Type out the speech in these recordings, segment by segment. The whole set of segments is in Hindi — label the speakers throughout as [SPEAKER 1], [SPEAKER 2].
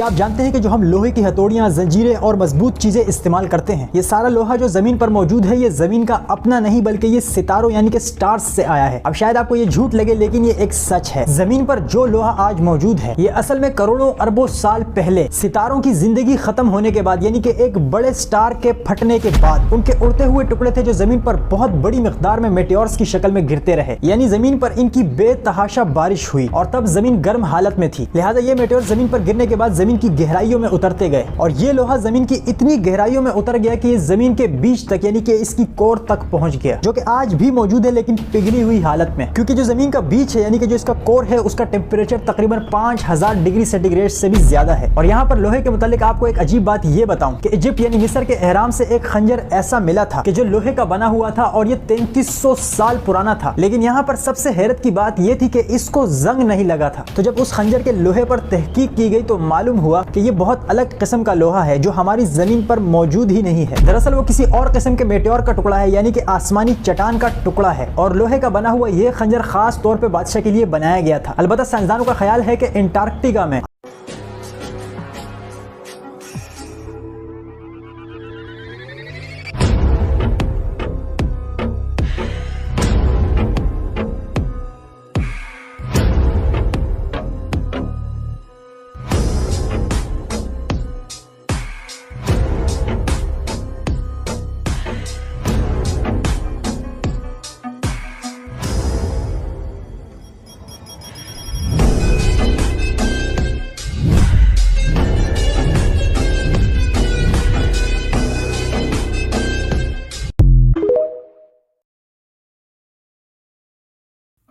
[SPEAKER 1] क्या आप जानते हैं कि जो हम लोहे की हथौड़ियां, जंजीरें और मजबूत चीजें इस्तेमाल करते हैं, ये सारा लोहा जो जमीन पर मौजूद है, ये जमीन का अपना नहीं बल्कि ये सितारों यानी कि स्टार्स से आया है। अब शायद आपको ये झूठ लगे, लेकिन ये एक सच है। जमीन पर जो लोहा आज मौजूद है, ये असल में करोड़ों अरबों साल पहले सितारों की जिंदगी खत्म होने के बाद, यानी कि एक बड़े स्टार के फटने के बाद उनके उड़ते हुए टुकड़े थे जो जमीन पर बहुत बड़ी मिकदार में मेटेओर्स की शक्ल में गिरते रहे। यानी जमीन पर इनकी बेतहाशा बारिश हुई और तब जमीन गर्म हालत में थी, लिहाजा ये मेटेओर जमीन पर गिरने के बाद जमीन की गहराइयों में उतरते गए और ये लोहा जमीन की इतनी गहराइयों में उतर गया कि ये जमीन के बीच तक यानी कि इसकी कोर तक पहुंच गया, जो कि आज भी मौजूद है लेकिन पिघली हुई हालत में। क्योंकि जो जमीन का बीच है यानी कि जो इसका कोर है, उसका टेम्परेचर तकरीबन 5000 डिग्री सेंटीग्रेड से भी ज्यादा है। और यहाँ पर लोहे के मुतालिक आपको एक अजीब बात ये बताऊं कि इजिप्ट यानी मिस्र के एहराम से एक खंजर ऐसा मिला था कि जो लोहे का बना हुआ था और ये 3300 साल पुराना था। लेकिन यहाँ पर सबसे हैरत की बात ये थी कि इसको जंग नहीं लगा था। तो जब उस खंजर के लोहे पर तहकीक की गई तो मालूम हुआ कि ये बहुत अलग किस्म का लोहा है जो हमारी जमीन पर मौजूद ही नहीं है। दरअसल वो किसी और किस्म के मेटेओर का टुकड़ा है, यानी कि आसमानी चट्टान का टुकड़ा है। और लोहे का बना हुआ ये खंजर खास तौर पे बादशाह के लिए बनाया गया था। अलबत्ता साइंसदानों का ख्याल है कि अंटार्कटिका में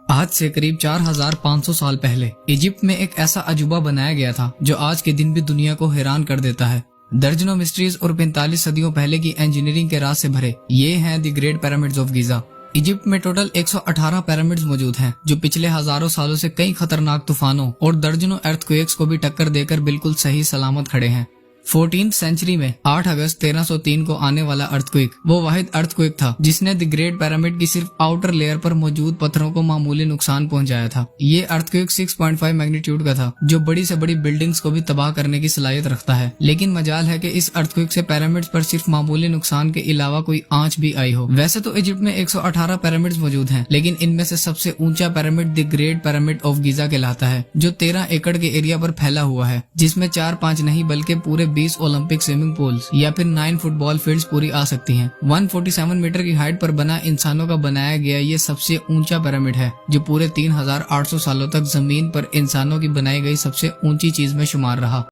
[SPEAKER 2] आज से करीब 4500 साल पहले इजिप्ट में एक ऐसा अजूबा बनाया गया था जो आज के दिन भी दुनिया को हैरान कर देता है। दर्जनों मिस्ट्रीज और 45 सदियों पहले की इंजीनियरिंग के राज से भरे ये हैं the great pyramids of Giza. Egypt में टोटल 118 पिरामिड्स मौजूद हैं जो पिछले हजारों सालों से कई खतरनाक तूफानों और दर्जनों अर्थक्वेक्स को भी टक्कर देकर बिल्कुल सही सलामत खड़े हैं। 14th सेंचुरी में 8 अगस्त 1303 को आने वाला अर्थक्वेक वो वाहिद अर्थक्वेक था जिसने द ग्रेट पिरामिड की सिर्फ आउटर लेयर पर मौजूद पत्थरों को मामूली नुकसान पहुंचाया था। ये अर्थक्वेक 6.5 मैग्नीट्यूड का था जो बड़ी से बड़ी बिल्डिंग्स को भी तबाह करने की सलाहियत रखता है। लेकिन मजाल है कि इस अर्थक्वेक से पिरामिड्स पर सिर्फ मामूली नुकसान के अलावा कोई आंच भी आई हो। वैसे तो इजिप्ट में 118 पिरामिड्स मौजूद हैं, लेकिन इनमें से सबसे ऊंचा pyramid the great pyramid of Giza कहलाता है जो 13 एकड़ के एरिया पर फैला हुआ है, जिसमें 4-5 नहीं बल्कि पूरे 20 ओलंपिक स्विमिंग पूल्स या फिर 9 फुटबॉल फील्ड्स पूरी आ सकती हैं। 147 मीटर की हाइट पर बना इंसानों का बनाया गया ये सबसे ऊंचा पिरामिड है जो पूरे 3800 सालों तक जमीन पर इंसानों की बनाई गई सबसे ऊंची चीज में शुमार रहा।